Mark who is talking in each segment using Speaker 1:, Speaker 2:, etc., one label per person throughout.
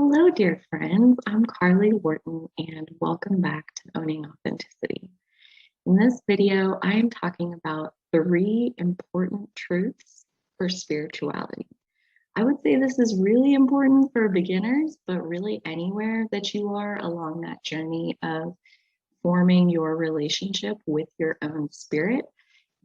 Speaker 1: Hello, dear friends. I'm Carly Wharton, and welcome back to Owning Authenticity. In this video, I am talking about 3 important truths for spirituality. I would say this is really important for beginners, but really anywhere that you are along that journey of forming your relationship with your own spirit.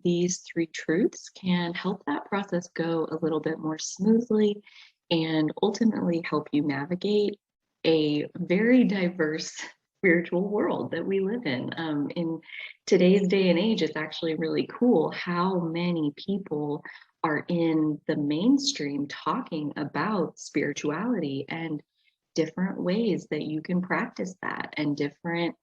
Speaker 1: These 3 truths can help that process go a little bit more smoothly and ultimately help you navigate a very diverse spiritual world that we live in. In today's day and age, it's actually really cool how many people are in the mainstream talking about spirituality and different ways that you can practice that and different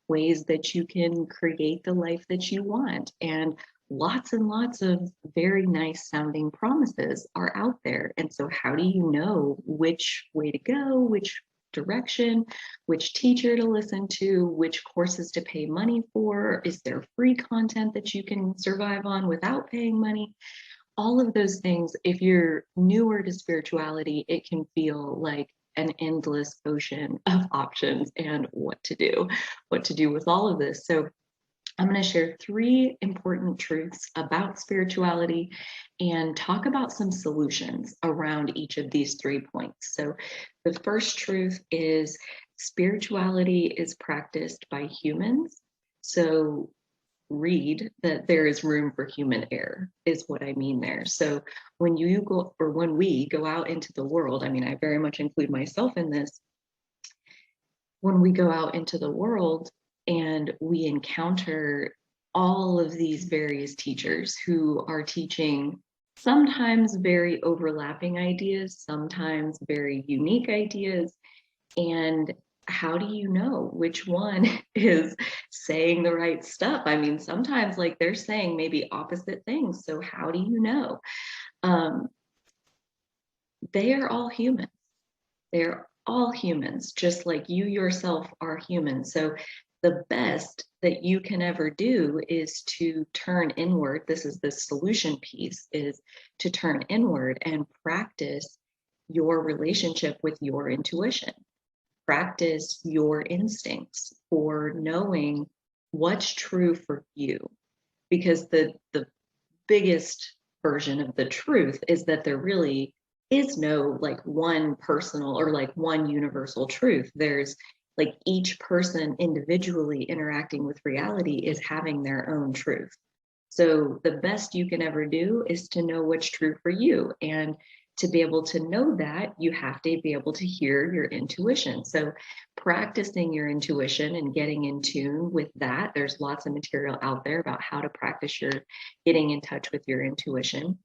Speaker 1: ways that you can create the life that you want. And lots of very nice sounding promises are out there. And so, how do you know which way to go, which direction, which teacher to listen to, which courses to pay money for? Is there free content that you can survive on without paying money? All of those things, if you're newer to spirituality, it can feel like an endless ocean of options and what to do with all of this. So I'm going to share 3 important truths about spirituality and talk about some solutions around each of these 3 points. So the first truth is spirituality is practiced by humans. So read that there is room for human error is what I mean there. So when we go out into the world, I mean, I very much include myself in this. When we go out into the world and we encounter all of these various teachers who are teaching sometimes very overlapping ideas, sometimes very unique ideas, and how do you know which one is saying the right stuff? I mean, sometimes like they're saying maybe opposite things. So how do you know? They are all humans. They're all humans, just like you yourself are human. So the best that you can ever do is to turn inward. This is the solution piece, is to turn inward and practice your relationship with your intuition. Practice your instincts for knowing what's true for you. Because the biggest version of the truth is that there really is no like one personal or like one universal truth. There's like each person individually interacting with reality is having their own truth. So the best you can ever do is to know what's true for you. And to be able to know that, you have to be able to hear your intuition. So practicing your intuition and getting in tune with that, there's lots of material out there about how to practice your getting in touch with your intuition.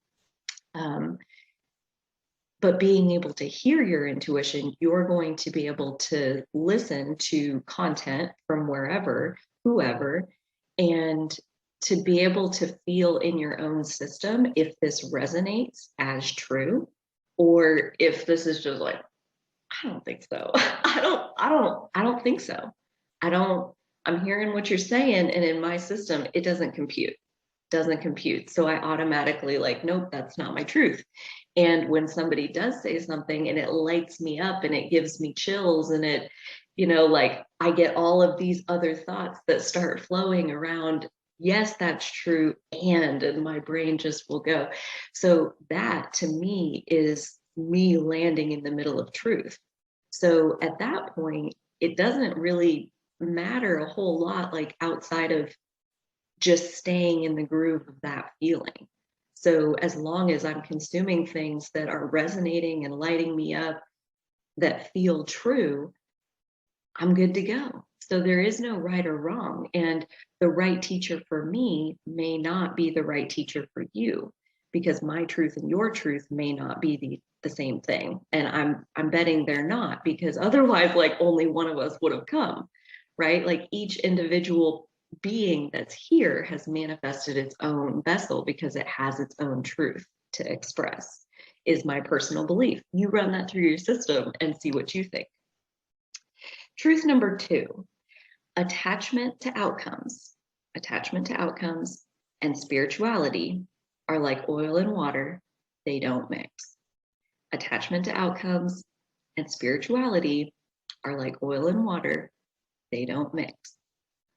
Speaker 1: But being able to hear your intuition, you're going to be able to listen to content from wherever, whoever, and to be able to feel in your own system if this resonates as true, or if this is just like, I don't think so. I don't think so. I'm hearing what you're saying, and in my system, it doesn't compute. So I automatically like, nope, that's not my truth. And when somebody does say something and it lights me up and it gives me chills and it, like I get all of these other thoughts that start flowing around. Yes, that's true. And my brain just will go. So that to me is me landing in the middle of truth. So at that point, it doesn't really matter a whole lot, like outside of just staying in the groove of that feeling. So as long as I'm consuming things that are resonating and lighting me up that feel true, I'm good to go. So there is no right or wrong. And the right teacher for me may not be the right teacher for you, because my truth and your truth may not be the same thing. And I'm betting they're not, because otherwise, like only one of us would have come, right? Like each individual being that's here has manifested its own vessel because it has its own truth to express, is my personal belief. You run that through your system and see what you think. Truth number 2, attachment to outcomes. Attachment to outcomes and spirituality are like oil and water. They don't mix. Attachment to outcomes and spirituality are like oil and water. They don't mix.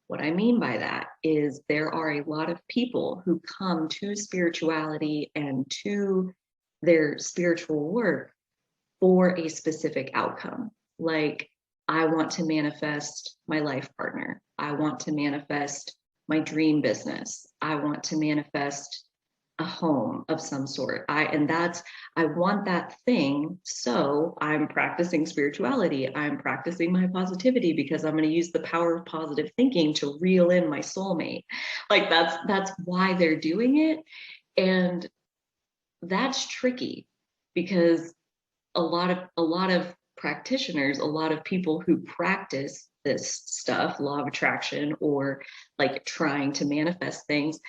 Speaker 1: What I mean by that is there are a lot of people who come to spirituality and to their spiritual work for a specific outcome. Like, I want to manifest my life partner. I want to manifest my dream business. I want to manifest a home of some sort. I want that thing. So I'm practicing spirituality. I'm practicing my positivity because I'm going to use the power of positive thinking to reel in my soulmate. Like that's why they're doing it. And that's tricky because a lot of practitioners, a lot of people who practice this stuff, law of attraction, or like trying to manifest things,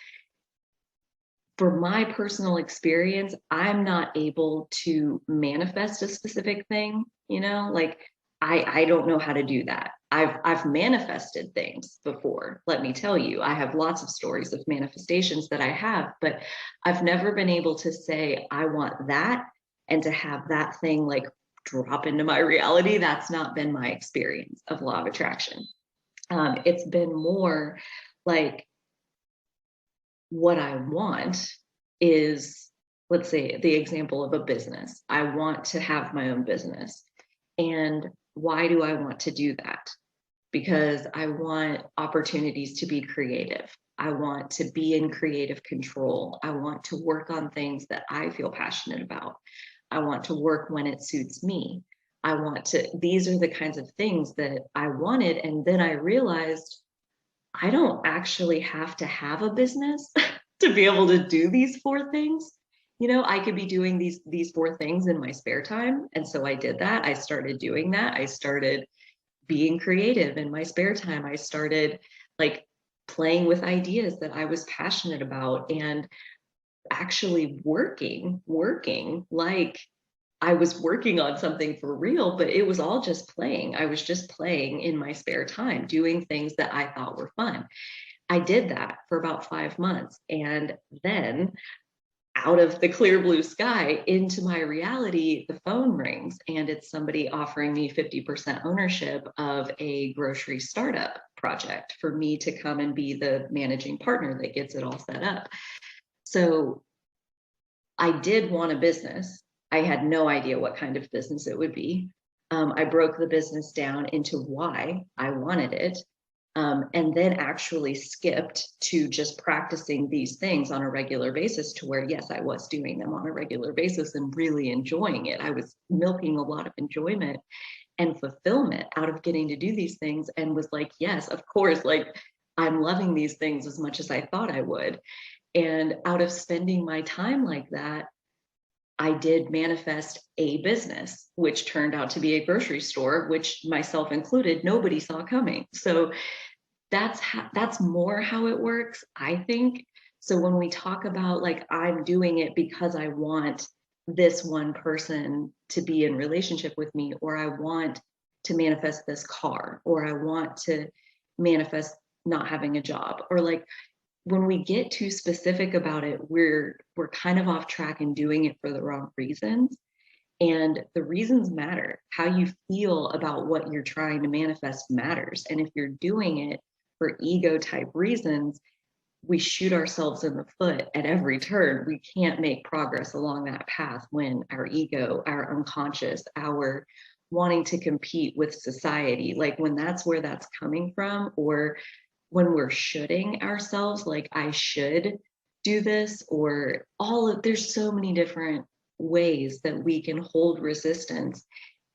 Speaker 1: for my personal experience, I'm not able to manifest a specific thing, like I don't know how to do that. I've manifested things before. Let me tell you, I have lots of stories of manifestations that I have, but I've never been able to say, I want that, and to have that thing like drop into my reality. That's not been my experience of law of attraction. It's been more like, what I want is, let's say, the example of a business. I want to have my own business. And why do I want to do that? Because I want opportunities to be creative. I want to be in creative control. I want to work on things that I feel passionate about. I want to work when it suits me. These are the kinds of things that I wanted. And then I realized I don't actually have to have a business to be able to do these four things. I could be doing these four things in my spare time. And so I did that. I started doing that. I started being creative in my spare time. I started like playing with ideas that I was passionate about and actually working like I was working on something for real, but it was all just playing. I was just playing in my spare time, doing things that I thought were fun. I did that for about 5 months. And then out of the clear blue sky into my reality, the phone rings and it's somebody offering me 50% ownership of a grocery startup project for me to come and be the managing partner that gets it all set up. So I did want a business. I had no idea what kind of business it would be. I broke the business down into why I wanted it, and then actually skipped to just practicing these things on a regular basis to where, yes, I was doing them on a regular basis and really enjoying it. I was milking a lot of enjoyment and fulfillment out of getting to do these things, and was like, yes, of course, like I'm loving these things as much as I thought I would. And out of spending my time like that, I did manifest a business, which turned out to be a grocery store, which myself included, nobody saw coming. So that's more how it works, I think. So when we talk about like, I'm doing it because I want this one person to be in relationship with me, or I want to manifest this car, or I want to manifest not having a job, or like, when we get too specific about it, we're kind of off track and doing it for the wrong reasons. And the reasons matter. How you feel about what you're trying to manifest matters. And if you're doing it for ego type reasons, we shoot ourselves in the foot at every turn. We can't make progress along that path when our ego, our unconscious, our wanting to compete with society, like when that's where that's coming from, or when we're shoulding ourselves, like I should do this, or there's so many different ways that we can hold resistance.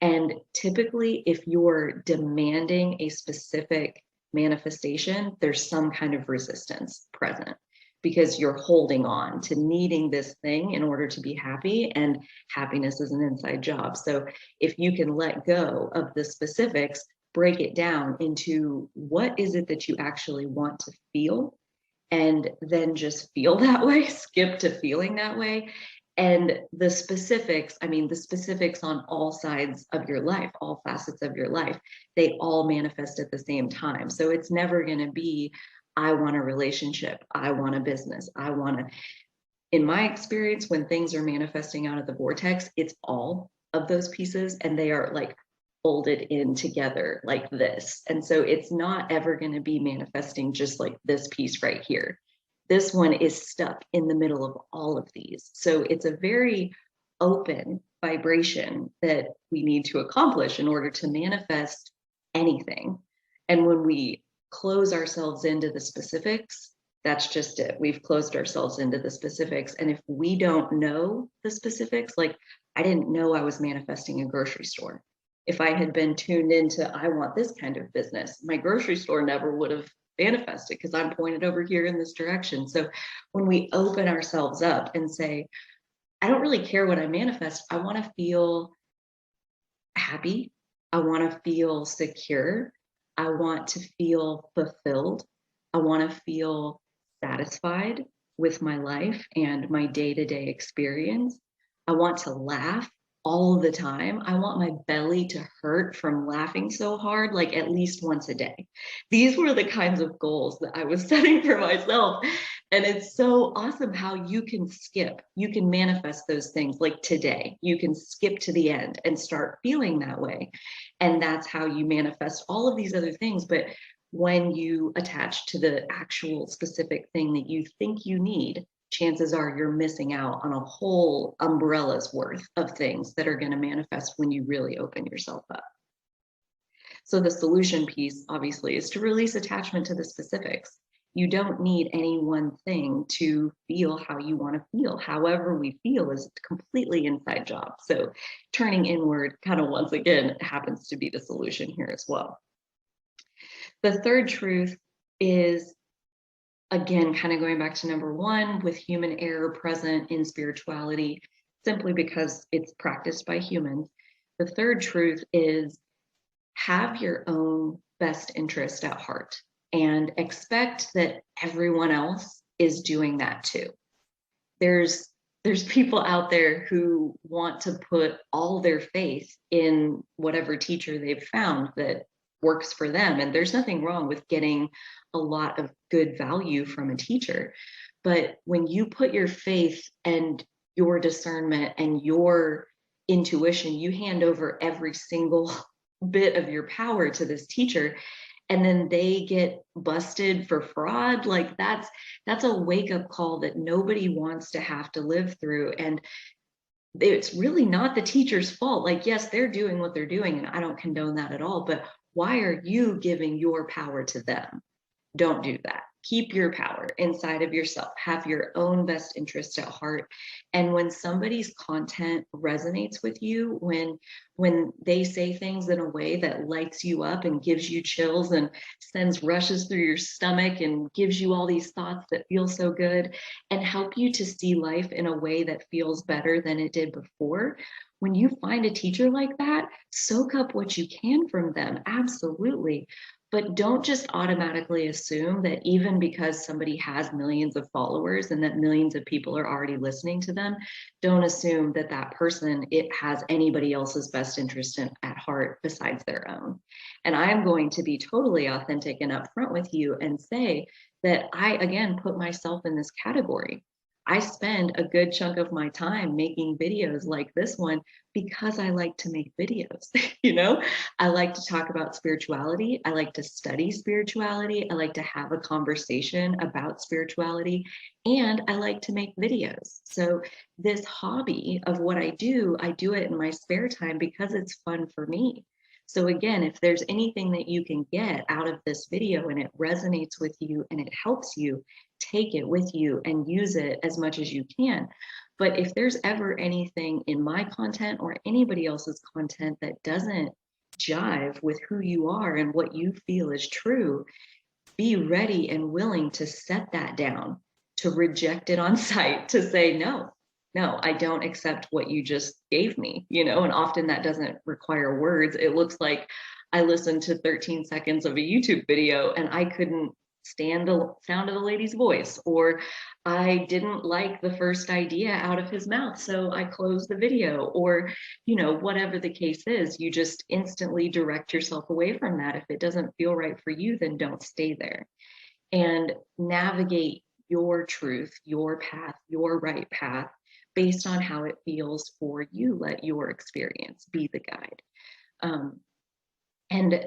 Speaker 1: And typically, if you're demanding a specific manifestation, there's some kind of resistance present because you're holding on to needing this thing in order to be happy, and happiness is an inside job. So if you can let go of the specifics, break it down into what is it that you actually want to feel, and then just feel that way, skip to feeling that way. And the specifics, the specifics on all sides of your life, all facets of your life, they all manifest at the same time. So it's never going to be, I want a relationship, I want a business, in my experience, when things are manifesting out of the vortex, it's all of those pieces, and they are like folded in together like this. And so it's not ever going to be manifesting just like this piece right here. This one is stuck in the middle of all of these. So it's a very open vibration that we need to accomplish in order to manifest anything. And when we close ourselves into the specifics, that's just it. We've closed ourselves into the specifics. And if we don't know the specifics, like I didn't know I was manifesting a grocery store. If I had been tuned into, I want this kind of business, my grocery store never would have manifested because I'm pointed over here in this direction. So when we open ourselves up and say, I don't really care what I manifest, I want to feel happy. I want to feel secure. I want to feel fulfilled. I want to feel satisfied with my life and my day-to-day experience. I want to laugh all the time. I want my belly to hurt from laughing so hard, like at least once a day. These were the kinds of goals that I was setting for myself. And it's so awesome how you can skip, you can manifest those things like today. You can skip to the end and start feeling that way. And that's how you manifest all of these other things. But when you attach to the actual specific thing that you think you need, chances are you're missing out on a whole umbrella's worth of things that are going to manifest when you really open yourself up. So the solution piece, obviously, is to release attachment to the specifics. You don't need any one thing to feel how you want to feel. However we feel is a completely inside job. So turning inward kind of once again happens to be the solution here as well. The third truth is, again, kind of going back to number one, with human error present in spirituality, simply because it's practiced by humans. The third truth is have your own best interest at heart and expect that everyone else is doing that too. There's people out there who want to put all their faith in whatever teacher they've found that works for them. And there's nothing wrong with getting a lot of good value from a teacher. But when you put your faith and your discernment and your intuition, you hand over every single bit of your power to this teacher, and then they get busted for fraud, like that's a wake-up call that nobody wants to have to live through. And it's really not the teacher's fault. Like, yes, they're doing what they're doing, and I don't condone that at all, but why are you giving your power to them? Don't do that. Keep your power inside of yourself. Have your own best interest at heart. And when somebody's content resonates with you, when they say things in a way that lights you up and gives you chills and sends rushes through your stomach and gives you all these thoughts that feel so good and help you to see life in a way that feels better than it did before, when you find a teacher like that, soak up what you can from them. Absolutely. But don't just automatically assume that even because somebody has millions of followers and that millions of people are already listening to them, don't assume that that person, it has anybody else's best interest at heart besides their own. And I'm going to be totally authentic and upfront with you and say that I, again, put myself in this category. I spend a good chunk of my time making videos like this one because I like to make videos. I like to talk about spirituality. I like to study spirituality. I like to have a conversation about spirituality, and I like to make videos. So this hobby of what I do it in my spare time because it's fun for me. So again, if there's anything that you can get out of this video and it resonates with you and it helps you, take it with you and use it as much as you can. But if there's ever anything in my content or anybody else's content that doesn't jive with who you are and what you feel is true, be ready and willing to set that down, to reject it on sight, to say, no, I don't accept what you just gave me, and often that doesn't require words. It looks like I listened to 13 seconds of a YouTube video and I couldn't stand the sound of the lady's voice, or I didn't like the first idea out of his mouth, so I closed the video, or, whatever the case is, you just instantly direct yourself away from that. If it doesn't feel right for you, then don't stay there and navigate your truth, your path, your right path, based on how it feels for you. Let your experience be the guide. And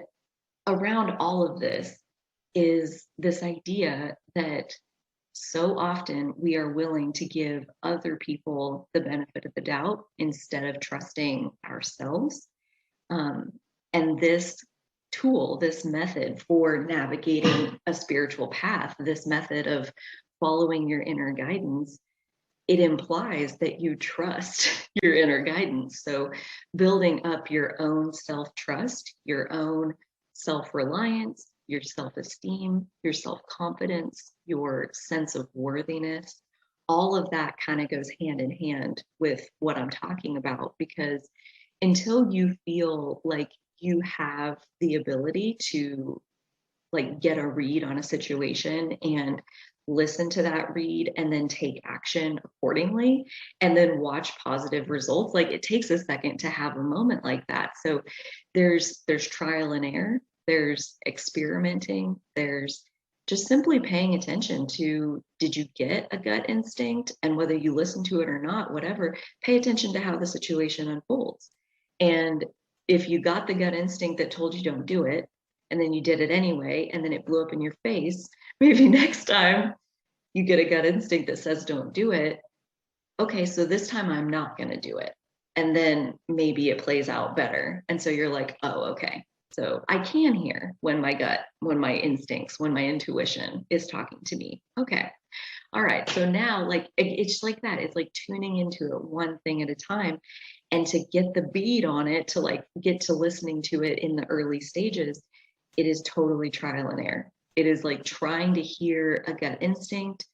Speaker 1: around all of this is this idea that so often we are willing to give other people the benefit of the doubt instead of trusting ourselves. And this tool, this method for navigating a spiritual path, this method of following your inner guidance, it implies that you trust your inner guidance. So building up your own self-trust, your own self-reliance, your self-esteem, your self-confidence, your sense of worthiness, all of that kind of goes hand in hand with what I'm talking about, because until you feel like you have the ability to like get a read on a situation and listen to that read and then take action accordingly and then watch positive results, like it takes a second to have a moment like that. So there's trial and error, there's experimenting, there's just simply paying attention to, did you get a gut instinct? And whether you listen to it or not, whatever, pay attention to how the situation unfolds. And if you got the gut instinct that told you don't do it, and then you did it anyway, and then it blew up in your face, maybe next time you get a gut instinct that says don't do it. Okay, so this time I'm not going to do it. And then maybe it plays out better. And so you're like, oh, okay. So I can hear when my gut, when my instincts, when my intuition is talking to me. Okay. All right. So now, like, it's like that. It's like tuning into it one thing at a time. And to get the bead on it, to like get to listening to it in the early stages, it is totally trial and error. It is like trying to hear a gut instinct,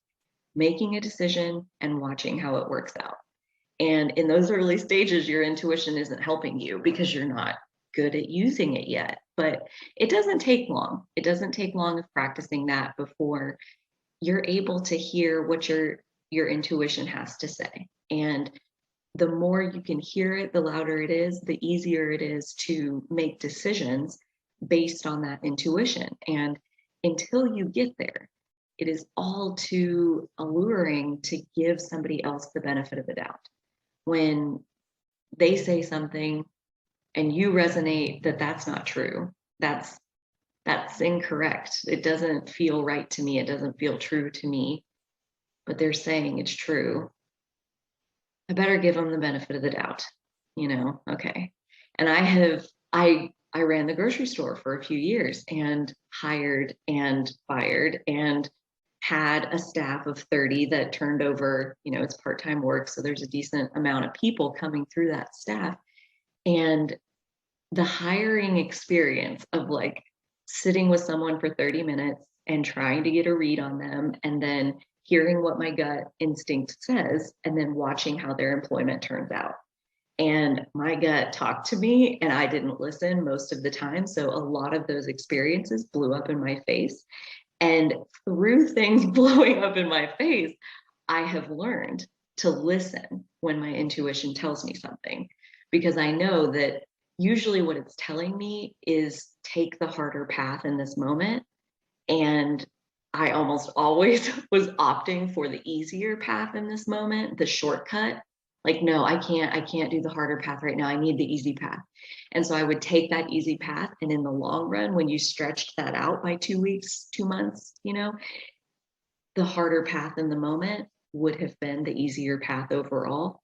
Speaker 1: making a decision, and watching how it works out. And in those early stages, your intuition isn't helping you because you're not good at using it yet. But it doesn't take long. It doesn't take long of practicing that before you're able to hear what your intuition has to say. And the more you can hear it, the louder it is, the easier it is to make decisions based on that intuition. And until you get there, it is all too alluring to give somebody else the benefit of the doubt. When they say something and you resonate that that's not true, that's incorrect. It doesn't feel right to me. It doesn't feel true to me, but they're saying it's true. I better give them the benefit of the doubt, okay. And I ran the grocery store for a few years and hired and fired and had a staff of 30 that turned over, it's part-time work. So there's a decent amount of people coming through that staff. And the hiring experience of like sitting with someone for 30 minutes and trying to get a read on them and then hearing what my gut instinct says and then watching how their employment turns out. And my gut talked to me and I didn't listen most of the time. So a lot of those experiences blew up in my face. And through things blowing up in my face, I have learned to listen when my intuition tells me something, because I know that usually what it's telling me is take the harder path in this moment. And I almost always was opting for the easier path in this moment, the shortcut. Like, no, I can't do the harder path right now. I need the easy path. And so I would take that easy path. And in the long run, when you stretched that out by 2 weeks, 2 months, the harder path in the moment would have been the easier path overall.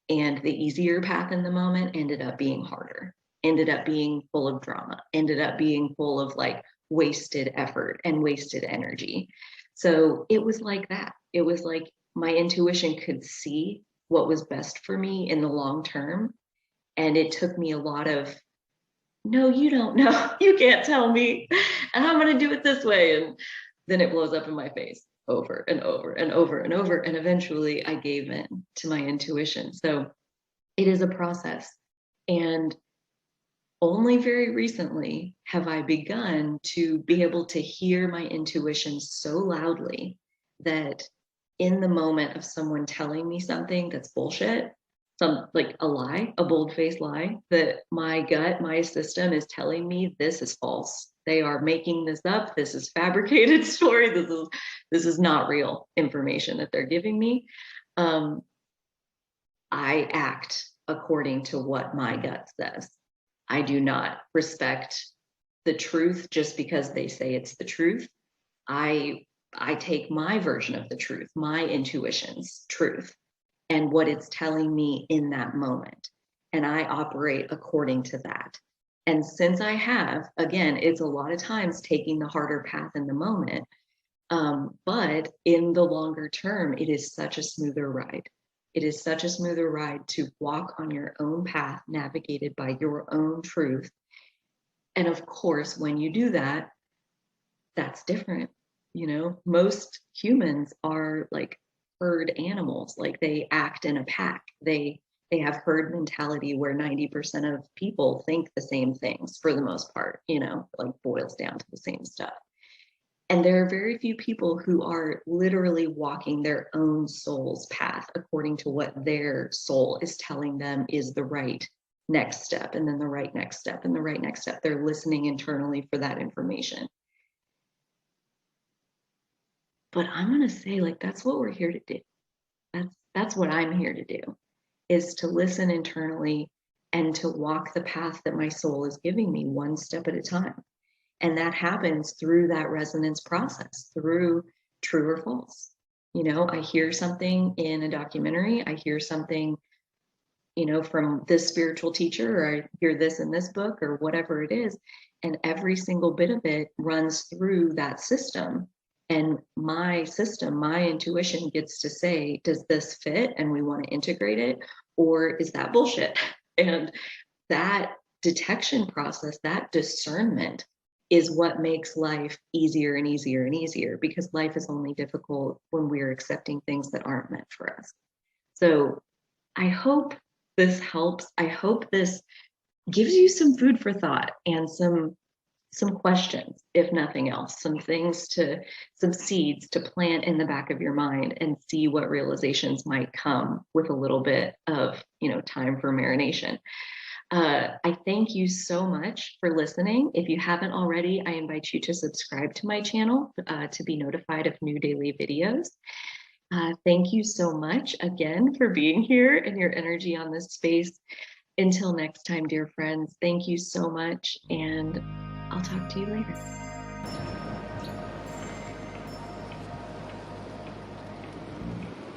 Speaker 1: And the easier path in the moment ended up being harder, ended up being full of drama, ended up being full of like wasted effort and wasted energy. So it was like that. It was like my intuition could see what was best for me in the long term. And it took me a lot of, no, you don't know, you can't tell me, and I'm going to do it this way. And then it blows up in my face over and over and over and over. And eventually I gave in to my intuition. So it is a process. And only very recently have I begun to be able to hear my intuition so loudly that in the moment of someone telling me something that's bullshit, some like a lie, a bold-faced lie, that my gut, my system is telling me this is false. They are making this up. This is fabricated story. This is not real information that they're giving me. I act according to what my gut says. I do not respect the truth just because they say it's the truth. I I take my version of the truth, my intuition's truth, and what it's telling me in that moment. And I operate according to that. And since I have, again, it's a lot of times taking the harder path in the moment. But in the longer term, it is such a smoother ride. It is such a smoother ride to walk on your own path, navigated by your own truth. And of course, when you do that, that's different. Most humans are like herd animals, like they act in a pack. They have herd mentality where 90% of people think the same things for the most part, like boils down to the same stuff. And there are very few people who are literally walking their own soul's path according to what their soul is telling them is the right next step, and then the right next step, and the right next step. They're listening internally for that information. But I'm going to say, like, that's what we're here to do. That's what I'm here to do, is to listen internally and to walk the path that my soul is giving me one step at a time. And that happens through that resonance process, through true or false. I hear something in a documentary, I hear something, from this spiritual teacher, or I hear this in this book, or whatever it is. And every single bit of it runs through that system. And my system, my intuition gets to say, does this fit? And we want to integrate it, or is that bullshit? And that detection process, that discernment, is what makes life easier and easier and easier, because life is only difficult when we're accepting things that aren't meant for us. So I hope this helps. I hope this gives you some food for thought and some questions, if nothing else, some seeds to plant in the back of your mind and see what realizations might come with a little bit of, time for marination. I thank you so much for listening. If you haven't already, I invite you to subscribe to my channel to be notified of new daily videos. Thank you so much again for being here and your energy on this space. Until next time, dear friends, thank you so much, and I'll talk to you later.